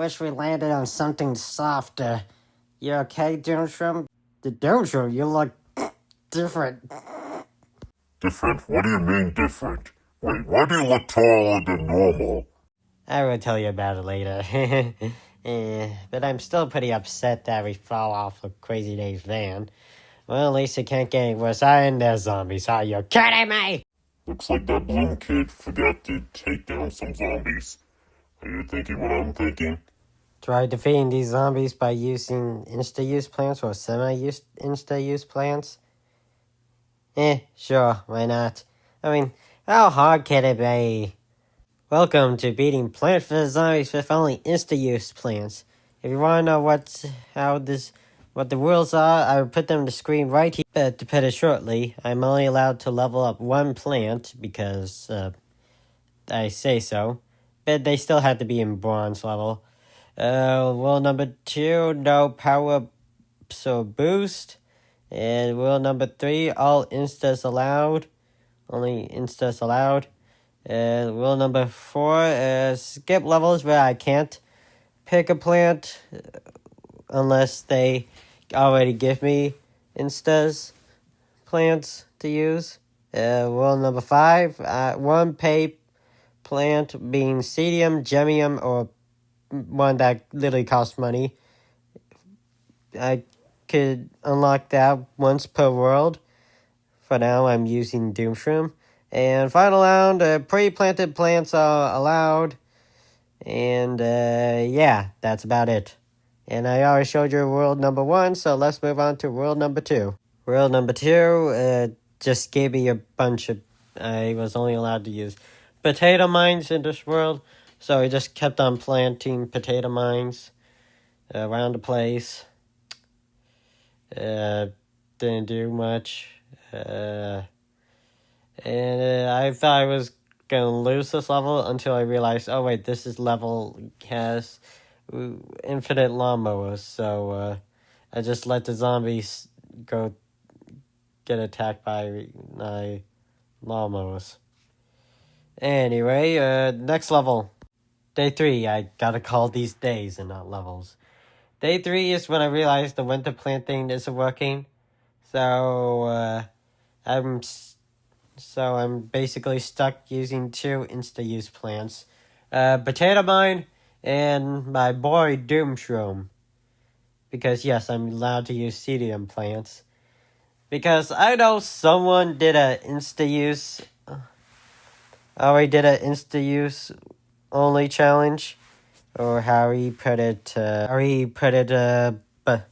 wish we landed on something softer. You okay, Doomshroom? The Doomshroom, you look different. Different? What do you mean different? Wait, why do you look taller than normal? I will tell you about it later. But I'm still pretty upset that we fall off of Crazy Dave's van. Well, at least it can't get any worse. And there's zombies. Are you kidding me? Looks like that Bloom kid forgot to take down some zombies. Are you thinking what I'm thinking? Try defeating these zombies by using insta-use plants or semi-use insta-use plants? Sure, why not? I mean, how hard can it be? Welcome to beating Plant vs. Zombies with only insta-use plants. If you want to know what the rules are, I will put them on the screen right here. But to put it shortly, I'm only allowed to level up one plant because I say so. But they still have to be in bronze level. Rule number 2, no power-ups or boost. And rule number 3, all instas allowed. Only instas allowed. Rule number 4, skip levels where I can't pick a plant unless they already give me instas plants to use. Rule number 5, one pay plant being cedium, gemium, or one that literally costs money. I could unlock that once per world. For now, I'm using Doomshroom. And final round, pre-planted plants are allowed. And yeah, that's about it. And I already showed you world number 1, so let's move on to world number 2. World number 2 just gave me a bunch of... I was only allowed to use potato mines in this world. So I just kept on planting potato mines around the place. Didn't do much. And I thought I was going to lose this level until I realized, oh wait, this level has infinite lawnmowers. So I just let the zombies go get attacked by my lawnmowers. Anyway, next level. Day 3, I gotta call these days and not levels. Day 3 is when I realized the winter plant thing isn't working. So, I'm basically stuck using 2 insta-use plants. Potato Mine and my boy Doomshroom. Because yes, I'm allowed to use cedium plants. Because I know someone did a insta-use... already did an insta-use only challenge, or how he put it, but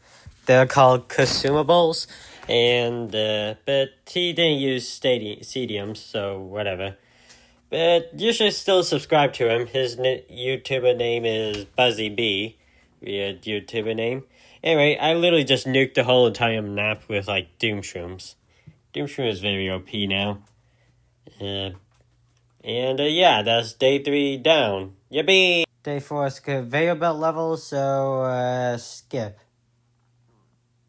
they're called consumables, and, but he didn't use cedium, so whatever. But you should still subscribe to him. His YouTuber name is BuzzyB, weird YouTuber name. Anyway, I literally just nuked the whole entire map with, like, Doomshrooms. Doomshroom is very OP now. Yeah, that's day 3 down. Yippee! Day 4 is conveyor belt level, so, skip.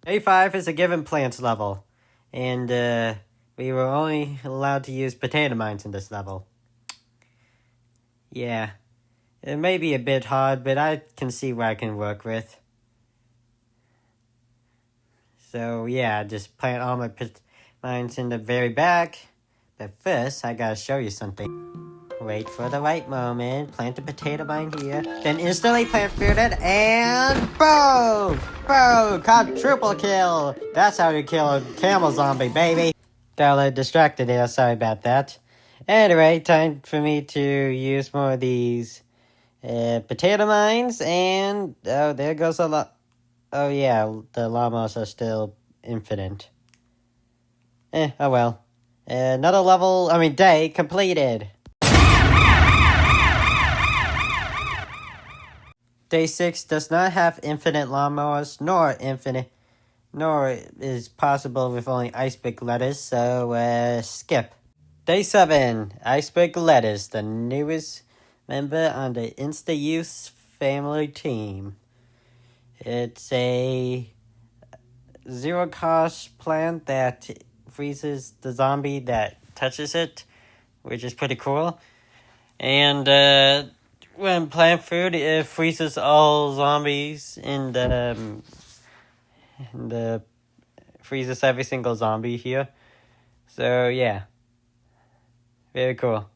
Day 5 is a given plants level. And, we were only allowed to use potato mines in this level. Yeah. It may be a bit hard, but I can see what I can work with. So, yeah, just plant all my mines in the very back. But first, I gotta show you something. Wait for the right moment, plant the potato mine here, then instantly plant food it, and boom! Boom! Quadruple kill! That's how you kill a camel zombie, baby! Got a little distracted there, sorry about that. Anyway, time for me to use more of these potato mines, and oh, there goes a lot. Oh yeah, the llamas are still infinite. Oh well. Another day completed. Day 6 does not have infinite lawnmowers, nor is possible with only iceberg lettuce, so skip. Day 7, iceberg lettuce, the newest member on the Insta-Use family team. It's a zero-cost plant that freezes the zombie that touches it, which is pretty cool. And when plant food, it freezes all zombies in the freezes every single zombie here. So yeah, very cool.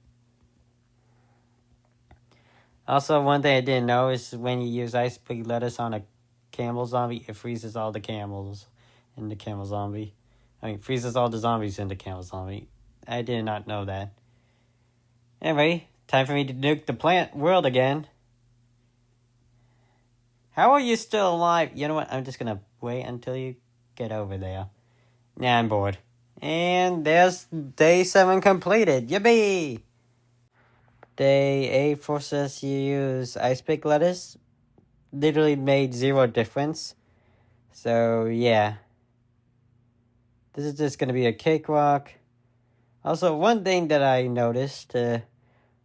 Also, one thing I didn't know is when you use ice big lettuce on a camel zombie, it freezes all the camels in the camel zombie. I mean, freezes all the zombies in the camel zombie. I did not know that. Anyway, time for me to nuke the plant world again. How are you still alive? You know what? I'm just gonna wait until you get over there. Nah, I'm bored. And there's day 7 completed. Yippee! Day 8 forces you use ice pick lettuce. Literally made 0 difference. So, yeah. This is just gonna be a cakewalk. Also, one thing that I noticed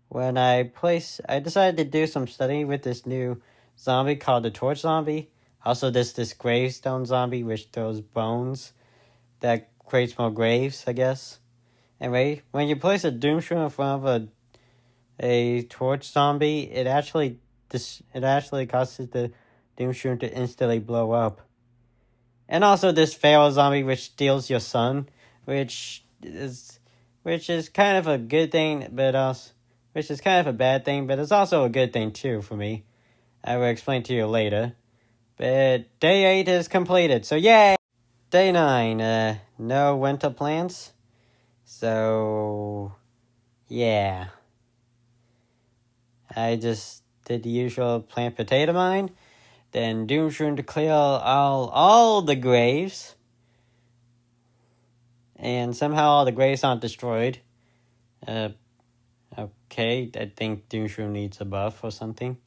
when I decided to do some studying with this new zombie called the torch zombie. Also, this gravestone zombie which throws bones that creates more graves, I guess. Anyway, when you place a doomshroom in front of a torch zombie, it actually causes the doomshroom to instantly blow up. And also this feral zombie which steals your son, which is kind of a good thing, but also which is kind of a bad thing, but it's also a good thing too for me. I will explain to you later. But day 8 is completed, so yay! Day 9, no winter plants. So, yeah. I just did the usual plant potato mine. Then doomshroom to clear all the graves. And somehow all the graves aren't destroyed. Okay, I think doomshroom needs a buff or something.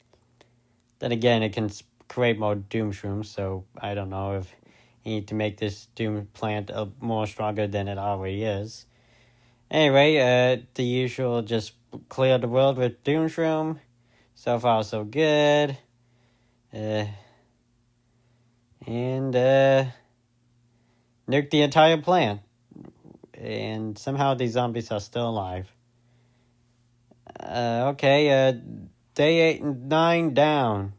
Then again, it can create more doomshrooms, so I don't know if you need to make this doom plant more stronger than it already is. Anyway, the usual, just clear the world with doomshroom. So far, so good. And nuke the entire plant. And somehow these zombies are still alive. Okay, day 8 and 9 down.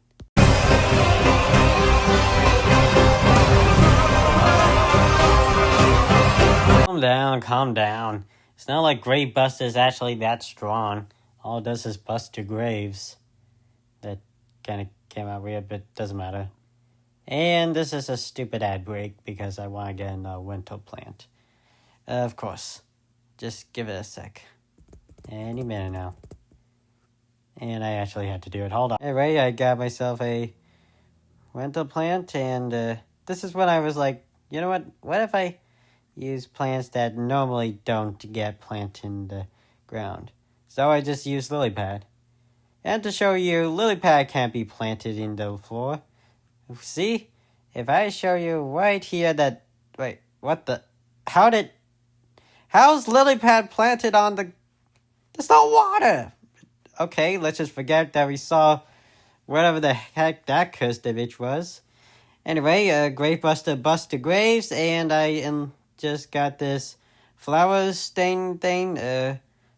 Calm down. It's not like Grave Buster is actually that strong. All it does is bust two graves. That kind of came out weird, but doesn't matter. And this is a stupid ad break because I want to get in a winter plant. Of course. Just give it a sec. Any minute now. And I actually had to do it. Hold on. Anyway, I got myself a winter plant, and this is when I was like, you know what? What if I use plants that normally don't get planted in the ground? So I just used lily pad. And to show you, lily pad can't be planted in the floor. See? If I show you right here that... Wait, what the... How's lily pad planted on the... There's no water! Okay, let's just forget that we saw whatever the heck that cursed bitch was. Anyway, Grave Buster busted graves, and I just got this flower stain thing,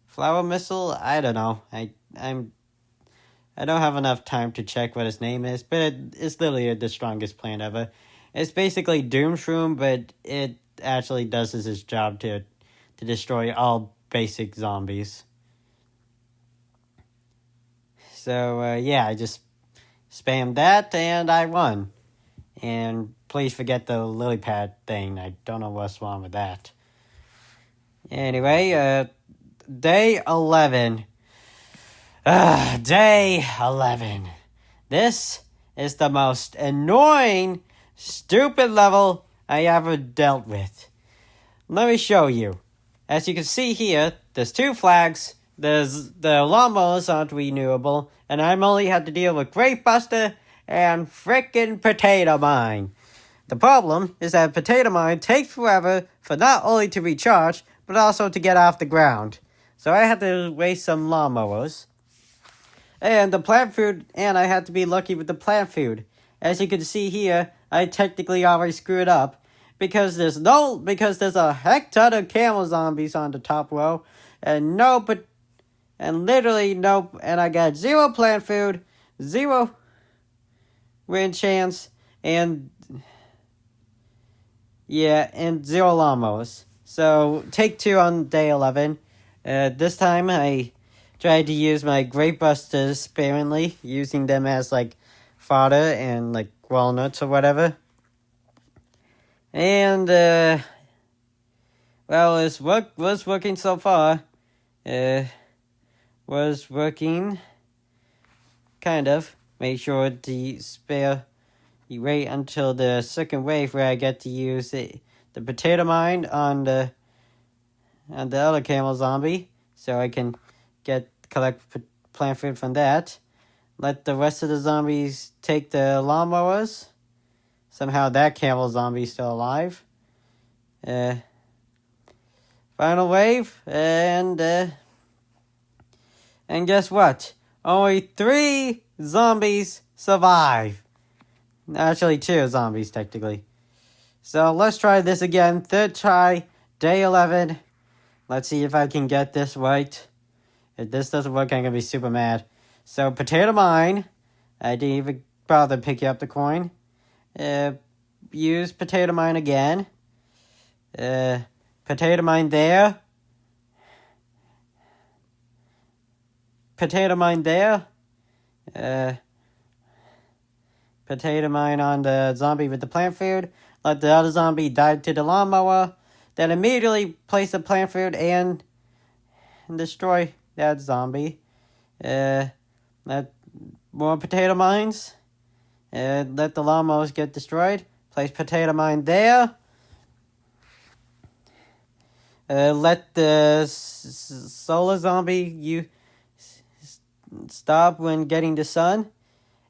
flower missile. I don't know. I don't have enough time to check what his name is, but it's literally the strongest plant ever. It's basically Doomshroom, but it actually does its job to destroy all basic zombies. So, yeah, I just spammed that, and I won. And please forget the lily pad thing. I don't know what's wrong with that. Anyway, day 11. Day 11. This is the most annoying, stupid level I ever dealt with. Let me show you. As you can see here, there's 2 flags. The lawnmowers aren't renewable, and I'm only had to deal with Grave Buster and frickin' Potato Mine. The problem is that Potato Mine takes forever for not only to recharge, but also to get off the ground. So I had to waste some lawnmowers. And the plant food, and I had to be lucky with the plant food. As you can see here, I technically already screwed up. Because there's a heck ton of camel zombies on the top row, and And literally, nope. And I got 0 plant food, 0 win chance, and yeah, and 0 lawnmowers. So, take 2 on day 11. This time I tried to use my grape busters sparingly, using them as like fodder and like walnuts or whatever. And, well, it was working so far. Was working, kind of. Make sure to spare, you wait until the second wave where I get to use the potato mine on the other camel zombie, so I can collect plant food from that. Let the rest of the zombies take the lawnmowers. Somehow that camel zombie's still alive. Final wave, and guess what? Only 3 zombies survive. Actually, 2 zombies, technically. So, let's try this again. 3rd try, day 11. Let's see if I can get this right. If this doesn't work, I'm going to be super mad. So, potato mine. I didn't even bother picking up the coin. Use potato mine again. Potato mine there. Potato mine there. Potato mine on the zombie with the plant food. Let the other zombie dive to the lawnmower. Then immediately place the plant food and destroy that zombie. Let more potato mines. Let the lawnmowers get destroyed. Place potato mine there. Let the solar zombie stop when getting the sun.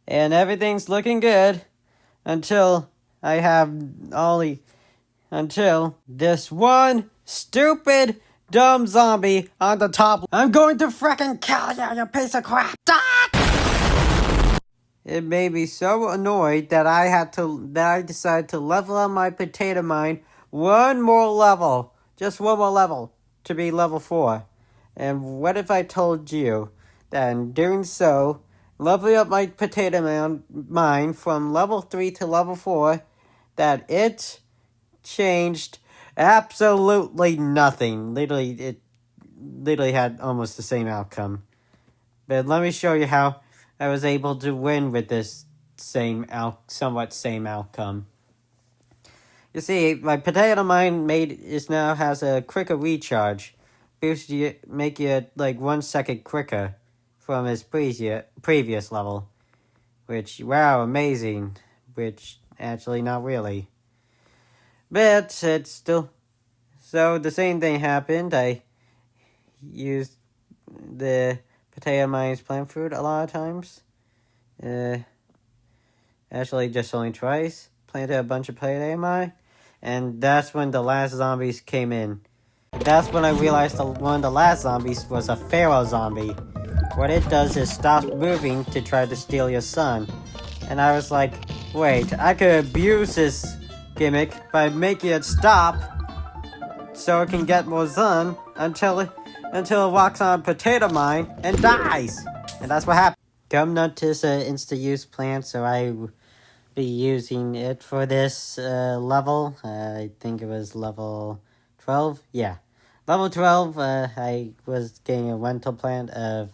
And everything's looking good until this one stupid dumb zombie on the top. I'm going to frickin' kill you, you piece of crap! It made me so annoyed that I decided to level up my potato mine one more level. Just one more level to be level 4. And what if I told you that in doing so, leveling up my potato mine from level 3 to level 4, that it changed absolutely nothing. It literally had almost the same outcome. But let me show you how I was able to win with this somewhat same outcome. You see, my potato mine now has a quicker recharge. Make it like 1 second quicker from its previous level. Which, wow, amazing. Which, actually, not really. But it's still... So, the same thing happened. I used the potato mine's plant food a lot of times. Actually, just only twice. Planted a bunch of potato mine. And that's when the last zombies came in. That's when I realized one of the last zombies was a pharaoh zombie. What it does is stop moving to try to steal your sun. And I was like, wait, I could abuse this gimmick by making it stop so it can get more sun until it walks on a potato mine and dies. And that's what happened. Gumnut is an insta-use plant, so I will be using it for this level. I think it was level 12. Yeah. Level 12, I was getting a rental plant of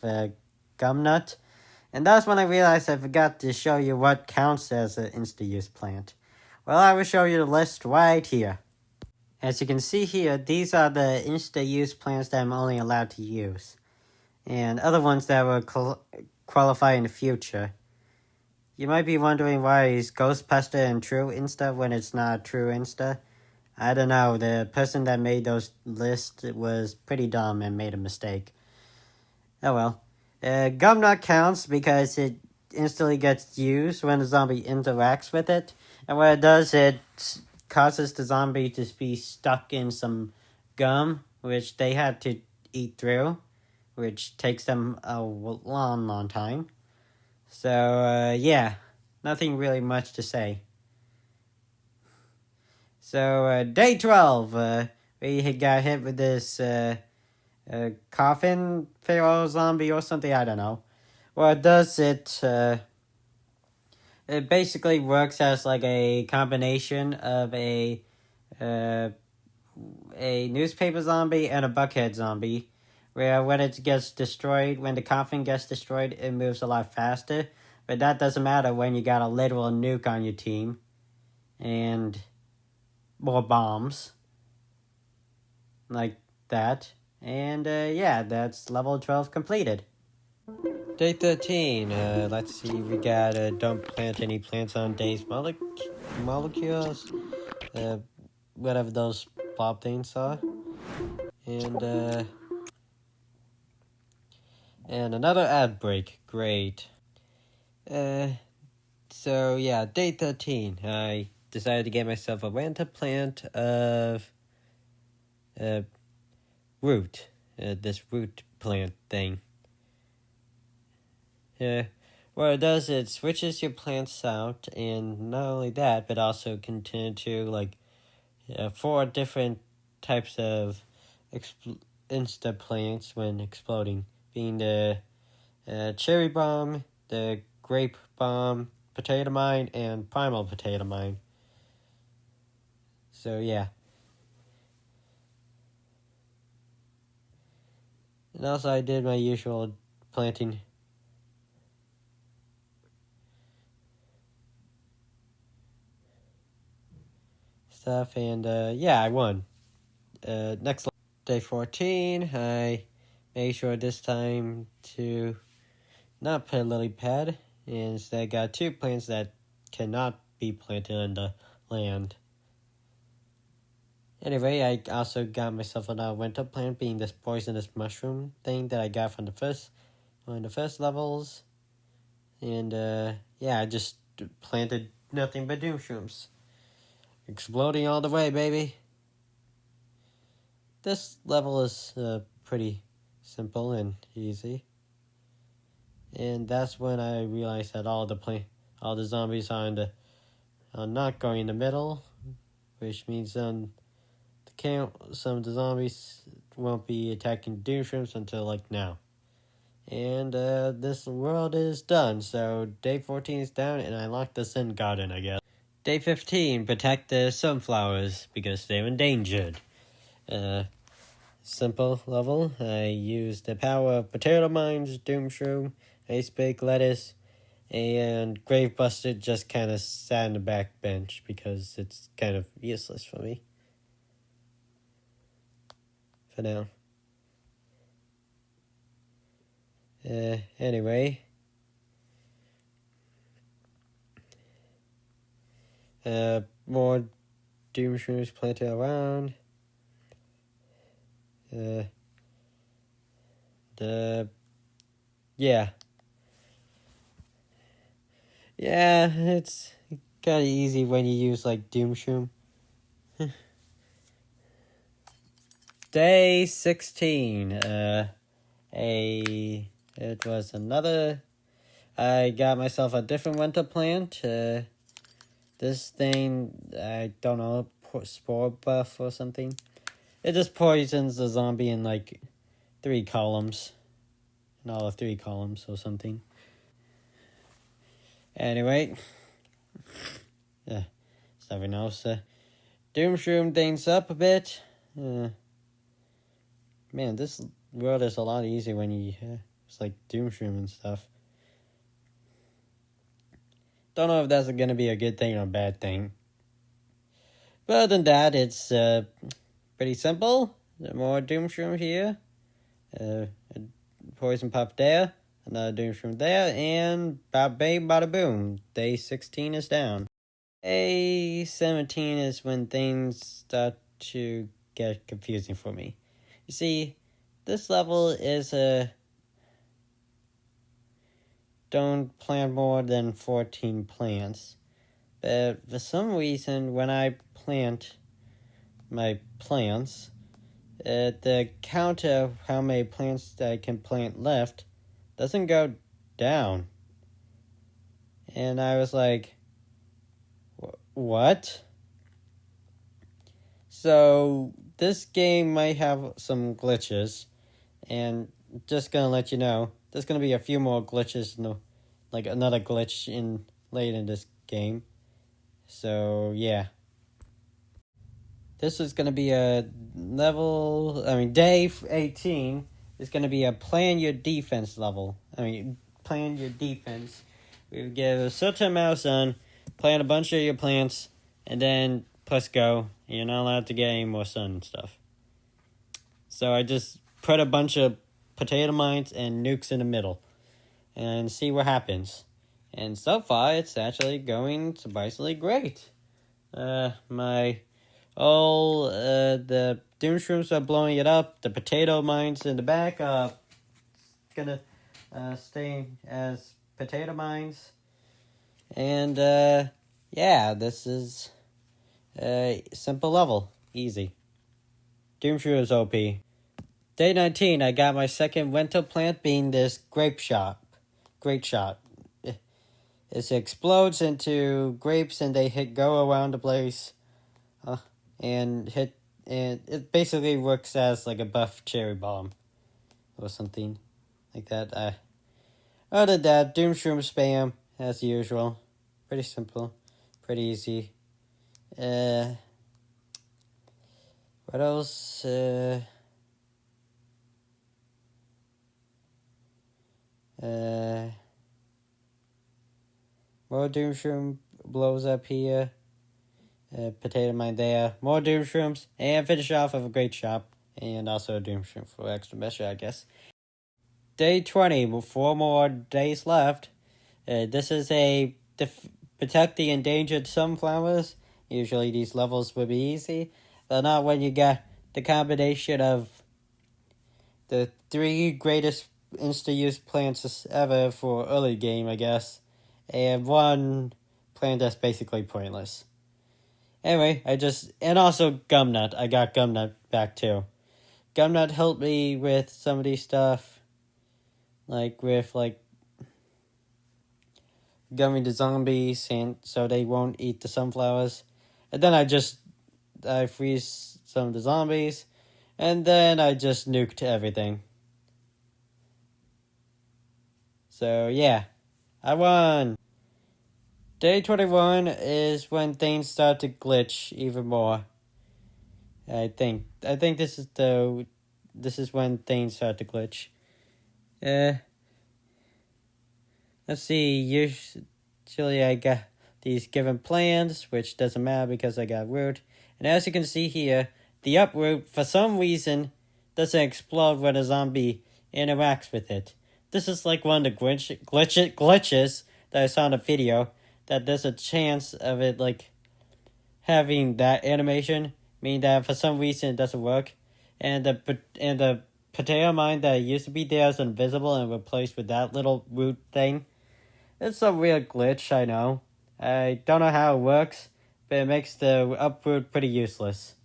Gumnut. And that's when I realized I forgot to show you what counts as an insta-use plant. Well, I will show you the list right here. As you can see here, these are the insta-use plants that I'm only allowed to use. And other ones that will qualify in the future. You might be wondering why is Ghost Pester and True Insta when it's not True Insta. I don't know, the person that made those lists was pretty dumb and made a mistake. Oh well. Gumnut counts because it instantly gets used when the zombie interacts with it. And what it does, it causes the zombie to be stuck in some gum, which they had to eat through, which takes them a long time. So, yeah, nothing really much to say. So, day 12, we got hit with this coffin pharaoh zombie or something. I don't know. What it does, it basically works as like a combination of uh, a newspaper zombie and a buckhead zombie, where when it gets destroyed, when the coffin gets destroyed, it moves a lot faster. But that doesn't matter when you got a literal nuke on your team and more bombs like that. And yeah, that's level 12 completed. Day 13. Let's see. We got don't plant any plants on days molecules. Whatever those blob things are. And another ad break. Great. So yeah, day 13. I decided to get myself a random plant of root. This root plant thing. What it does, it switches your plants out, and not only that, but also can turn into like 4 different types of insta plants when exploding, being the cherry bomb, the grape bomb, potato mine, and primal potato mine. So yeah. And also I did my usual planting stuff, and yeah, I won. Next day 14, I made sure this time to not put a lily pad, and instead got 2 plants that cannot be planted on the land. Anyway, I also got myself another winter plant, being this poisonous mushroom thing that I got from one of the first levels. And yeah, I just planted nothing but doom shrooms. Exploding all the way, baby. This level is pretty simple and easy. And that's when I realized that all the zombies are not going in the middle, which means some of the zombies won't be attacking doom shrooms until like now. And this world is done, so day 14 is down, and I locked the Sin Garden, I guess. Day 15, protect the sunflowers, because they're endangered. Simple level. I used the power of potato mines, doom shroom, ice bake lettuce, and Gravebuster just kind of sat in the back bench, because it's kind of useless for me. For now. Anyway. More doom shrooms planted around. Yeah. Yeah, it's kind of easy when you use like doom shroom. Day 16. It was another. I got myself a different winter plant. This thing, I don't know, spore buff or something. It just poisons the zombie in like 3 columns. In all of 3 columns or something. Anyway. Something else. Doom shroom things up a bit. Man, this world is a lot easier when you it's like doom shroom and stuff. Don't know if that's going to be a good thing or a bad thing. But other than that, it's pretty simple. More doom shroom here. A poison puff there. Another doom shroom there. And bada bing, bada boom. Day 16 is down. Day 17 is when things start to get confusing for me. You see, this level is don't plant more than 14 plants. But for some reason, when I plant my plants, the count of how many plants that I can plant left doesn't go down. And I was like, what? So this game might have some glitches, And just gonna let you know, there's gonna be a few more glitches, like another glitch late in this game. So yeah. This is gonna be a day 18 is gonna be a plan your defense level. Plan your defense. We get a certain amount of sun, plant a bunch of your plants, and then press go. You're not allowed to get any more sun and stuff. So I just put a bunch of potato mines and nukes in the middle and see what happens. And so far, it's actually going surprisingly great. The doom shrooms are blowing it up. The potato mines in the back are gonna stay as potato mines. And this is a simple level, easy. Doom Shroom OP. Day 19, I got my second rental plant being this grape shot. It explodes into grapes and they hit go around the place. And it basically works as like a buff cherry bomb. Or something like that. Other than that, Doom Shroom spam as usual. Pretty simple. Pretty easy. What else? More Doom Shroom blows up here. Potato mine there. More Doom Shrooms. And finish off with a great shop. And also a Doom Shroom for extra measure, I guess. Day 20. 4 more days left. This is a protect the endangered sunflowers. Usually these levels would be easy. But not when you got the combination of the 3 greatest insta-use plants ever for early game, I guess. And 1 plant that's basically pointless. Anyway, and also Gumnut. I got Gumnut back too. Gumnut helped me with some of these stuff. With gumming the zombies and so they won't eat the sunflowers. And then I freeze some of the zombies. And then I just nuked everything. So yeah, I won. Day 21 is when things start to glitch even more. I think this is when things start to glitch. Let's see. Usually I got these given plans, which doesn't matter because I got root. And as you can see here, the uproot for some reason doesn't explode when a zombie interacts with it. This is like one of the glitches that I saw in a video. That there's a chance of it having that animation, meaning that for some reason it doesn't work, and the potato mine that used to be there is invisible and replaced with that little root thing. It's a weird glitch, I know. I don't know how it works, but it makes the uproot pretty useless.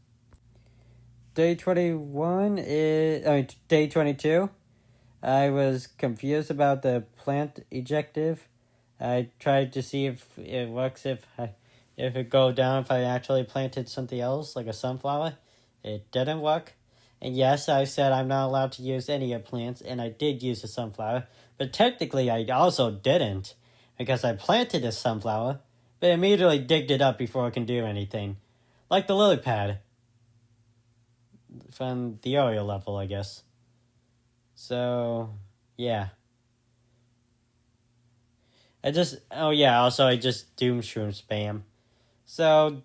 Day 22. I was confused about the plant ejective. I tried to see if it works if it goes down if I actually planted something else, like a sunflower. It didn't work. And yes, I said I'm not allowed to use any of plants, and I did use a sunflower. But technically, I also didn't, because I planted a sunflower, but immediately digged it up before I can do anything. Like the lily pad. From the Oreo level, I guess. So, yeah. I just Doom Shroom spam. So,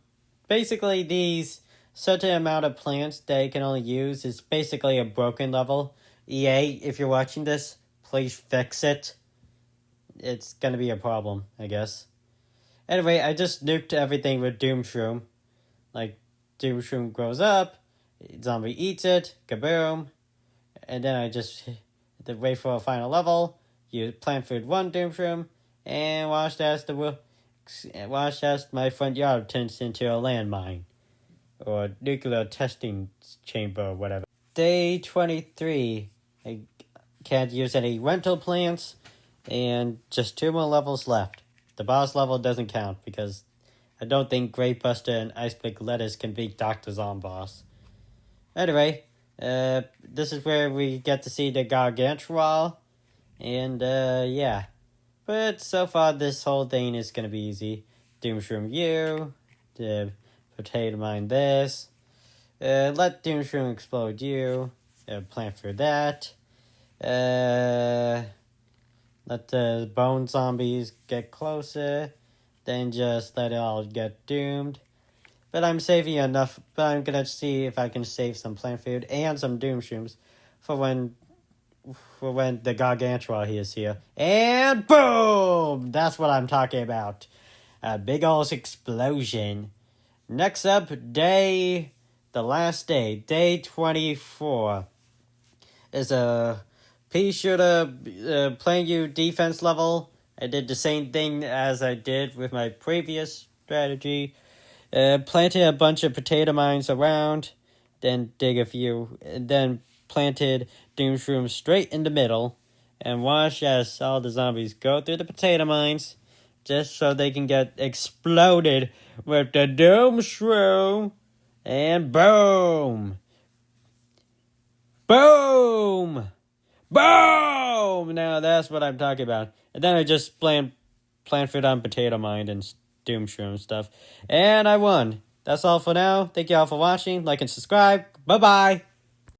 basically these certain amount of plants they can only use is basically a broken level. EA, if you're watching this, please fix it. It's gonna be a problem, I guess. Anyway, I just nuked everything with Doom Shroom. Doom Shroom grows up, zombie eats it, kaboom, and then I just wait for a final level, use plant food 1 Doom Shroom, and watch as my front yard turns into a landmine. Or nuclear testing chamber or whatever. Day 23. I can't use any rental plants. And just 2 more levels left. The boss level doesn't count because I don't think Grape Buster and Ice Pick Lettuce can beat Dr. Zomboss. Anyway, This is where we get to see the gargantuan. And, yeah. But so far, this whole thing is gonna be easy. Doomshroom you. The potato mine this. Let Doomshroom explode you. Plan for that. Let the bone zombies get closer. Then just let it all get doomed. But I'm saving enough. But I'm gonna see if I can save some plant food and some Doomshrooms for when the gargantuan is here. And boom! That's what I'm talking about. A big old explosion. Next up, the last day, day 24, is a pea shooter playing you defense level. I did the same thing as I did with my previous strategy. Planted a bunch of potato mines around, then dig a few, and then planted Doomshroom straight in the middle, and watch as all the zombies go through the potato mines, just so they can get exploded with the Doomshroom, and boom! Boom! Boom! Now that's what I'm talking about. And then I just plant food on potato mine and Doomshroom stuff. And I won. That's all for now. Thank you all for watching. Like and subscribe. Bye-bye.